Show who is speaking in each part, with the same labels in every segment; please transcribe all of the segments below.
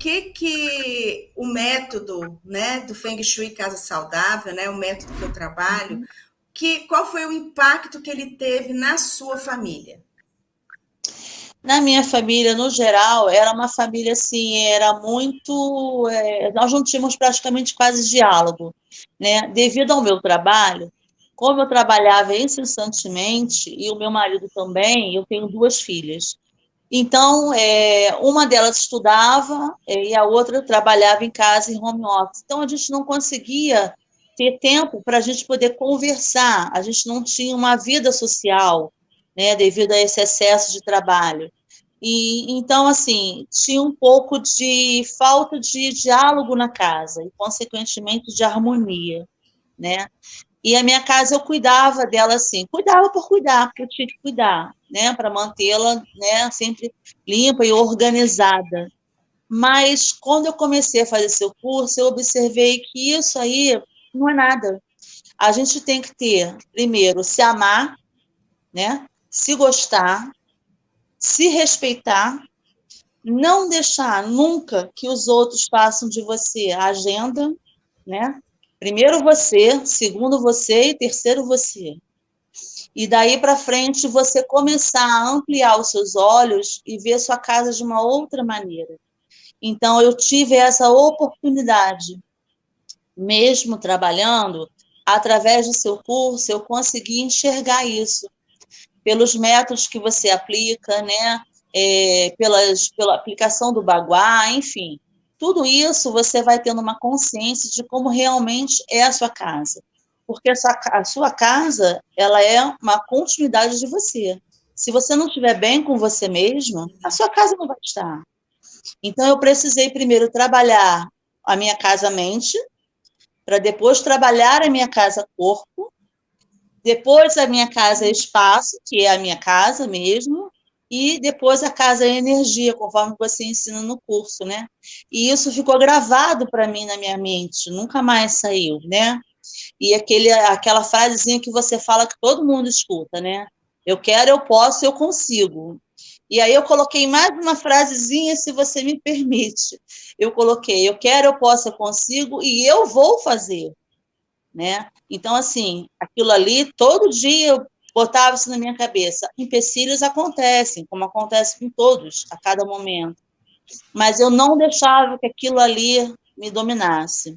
Speaker 1: que o método, né, do Feng Shui Casa Saudável, né, o método que eu trabalho, qual foi o impacto que ele teve na sua família?
Speaker 2: Na minha família, no geral, era uma família assim, era muito. Nós não tínhamos praticamente quase diálogo, né? Devido ao meu trabalho, como eu trabalhava incessantemente, e o meu marido também, eu tenho duas filhas. Então, uma delas estudava e a outra trabalhava em casa, em home office. Então, a gente não conseguia ter tempo para a gente poder conversar, a gente não tinha uma vida social, né, devido a esse excesso de trabalho. E então, assim, tinha um pouco de falta de diálogo na casa e, consequentemente, de harmonia, né? E a minha casa eu cuidava dela assim, cuidava por cuidar, porque eu tinha que cuidar, né, para mantê-la, né, sempre limpa e organizada. Mas quando eu comecei a fazer seu curso, eu observei que isso aí não é nada. A gente tem que ter, primeiro, se amar, né, se gostar, se respeitar, não deixar nunca que os outros façam de você a agenda, né? Primeiro você, segundo você e terceiro você. E daí para frente você começar a ampliar os seus olhos e ver sua casa de uma outra maneira. Então eu tive essa oportunidade, mesmo trabalhando, através do seu curso, eu consegui enxergar isso pelos métodos que você aplica, né? Pela aplicação do Baguá, enfim. Tudo isso você vai tendo uma consciência de como realmente é a sua casa. Porque a sua casa, ela é uma continuidade de você. Se você não estiver bem com você mesma, a sua casa não vai estar. Então, eu precisei primeiro trabalhar a minha casa-mente, para depois trabalhar a minha casa-corpo, depois a minha casa é espaço, que é a minha casa mesmo, e depois a casa é energia, conforme você ensina no curso, né? E isso ficou gravado para mim na minha mente, nunca mais saiu, né? E aquela frasezinha que você fala que todo mundo escuta, né? Eu quero, eu posso, eu consigo. E aí eu coloquei mais uma frasezinha, se você me permite. Eu coloquei, eu quero, eu posso, eu consigo, e eu vou fazer, né? Então, assim, aquilo ali, todo dia eu botava isso na minha cabeça. Empecilhos acontecem, como acontece com todos, a cada momento. Mas eu não deixava que aquilo ali me dominasse.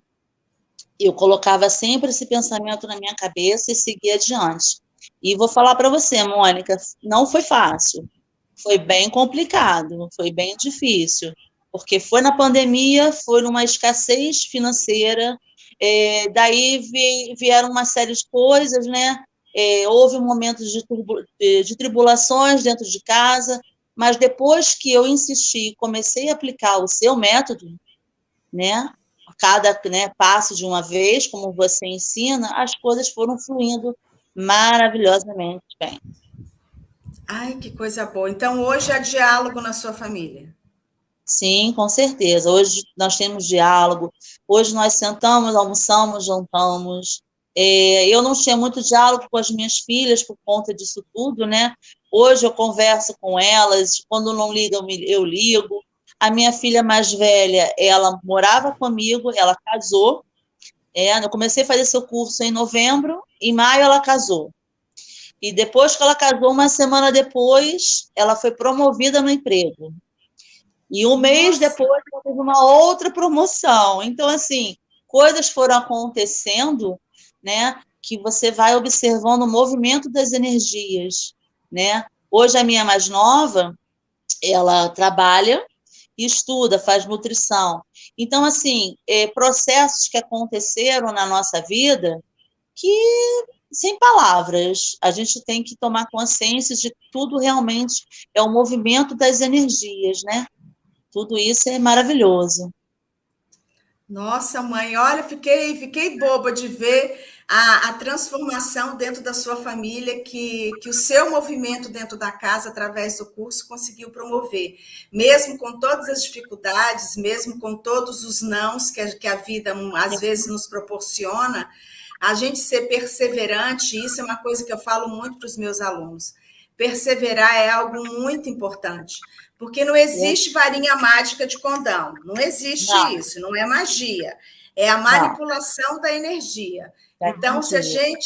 Speaker 2: Eu colocava sempre esse pensamento na minha cabeça e seguia adiante. E vou falar para você, Mônica, não foi fácil. Foi bem complicado, foi bem difícil, porque foi na pandemia, foi numa escassez financeira, daí vieram uma série de coisas, né? Houve momentos de tribulações dentro de casa, mas depois que eu insisti e comecei a aplicar o seu método, né? Cada, né, passo de uma vez, como você ensina, as coisas foram fluindo maravilhosamente bem.
Speaker 1: Ai, que coisa boa. Então, hoje há diálogo na sua família.
Speaker 2: Sim, com certeza. Hoje nós temos diálogo, hoje nós sentamos, almoçamos, jantamos. Eu não tinha muito diálogo com as minhas filhas por conta disso tudo, né? Hoje eu converso com elas, quando não ligam, eu ligo. A minha filha mais velha, ela morava comigo, ela casou. Eu comecei a fazer seu curso em novembro, em maio ela casou. E depois que ela casou, uma semana depois, ela foi promovida no emprego. E um mês
Speaker 1: Nossa,
Speaker 2: depois ela teve uma outra promoção. Então, assim, coisas foram acontecendo, né? Que você vai observando o movimento das energias, né? Hoje a minha mais nova, ela trabalha e estuda, faz nutrição. Então, assim, processos que aconteceram na nossa vida que, sem palavras, a gente tem que tomar consciência de que tudo realmente é o movimento das energias, né? Tudo isso é maravilhoso.
Speaker 1: nossa, mãe, olha, fiquei boba de ver a transformação dentro da sua família que o seu movimento dentro da casa, através do curso, conseguiu promover. Mesmo com todas as dificuldades, mesmo com todos os nãos que a vida às vezes nos proporciona, a gente ser perseverante, isso é uma coisa que eu falo muito para os meus alunos. perseverar é algo muito importante, porque não existe varinha mágica de condão, não existe
Speaker 2: Não,
Speaker 1: isso, não é magia, é a
Speaker 2: não,
Speaker 1: manipulação da energia. Então,
Speaker 2: entendi.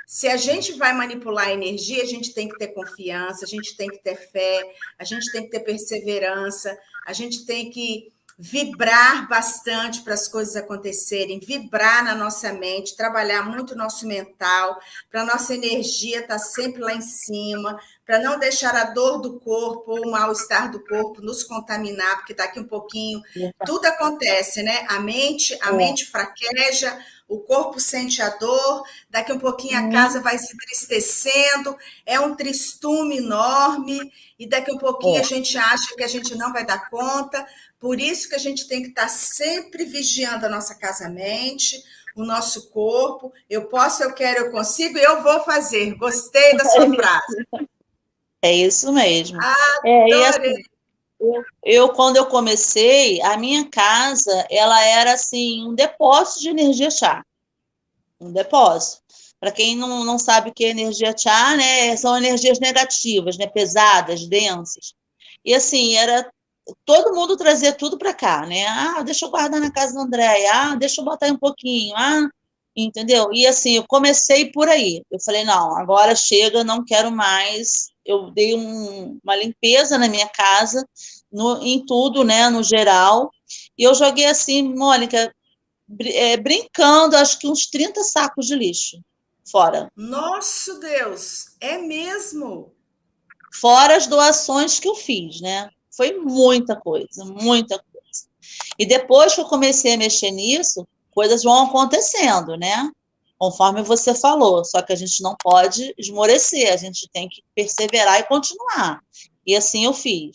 Speaker 1: se a gente vai manipular a energia, a gente tem que ter confiança, a gente tem que ter fé, a gente tem que ter perseverança, a gente tem que vibrar bastante para as coisas acontecerem, vibrar na nossa mente, trabalhar muito o nosso mental, para a nossa energia estar sempre lá em cima, para não deixar a dor do corpo ou o mal-estar do corpo nos contaminar, porque daqui um pouquinho tudo acontece, né? A
Speaker 2: É.
Speaker 1: mente fraqueja, o corpo sente a dor, daqui um pouquinho a
Speaker 2: Uhum.
Speaker 1: casa vai se entristecendo, é um tristume enorme, e daqui um pouquinho a
Speaker 2: É.
Speaker 1: gente acha que a gente não vai dar conta. Por isso que a gente tem que estar sempre vigiando a nossa casa-mente, o nosso corpo. Eu posso, eu quero, eu consigo e eu vou fazer. Gostei da sua frase.
Speaker 2: É isso mesmo. É, e
Speaker 1: Adorei.
Speaker 2: assim, quando eu comecei, a minha casa, ela era assim, um depósito de energia chá, um depósito. Para quem não sabe o que é energia chá, né, são energias negativas, né, pesadas, densas. E assim, era todo mundo trazia tudo para cá, né? Ah, deixa eu guardar na casa da Andréia, ah, deixa eu botar aí um pouquinho, ah, entendeu? E assim, eu comecei por aí. Eu falei, não, agora chega, não quero mais. Eu dei uma limpeza na minha casa, em tudo, né, no geral. E eu joguei assim, Mônica, brincando, acho que uns 30 sacos de lixo fora.
Speaker 1: Nosso Deus, é mesmo?
Speaker 2: Fora as doações que eu fiz, né? Foi muita coisa, muita coisa. E depois que eu comecei a mexer nisso, coisas vão acontecendo, né? Conforme você falou. Só que a gente não pode esmorecer, a gente tem que perseverar e continuar. E assim eu fiz.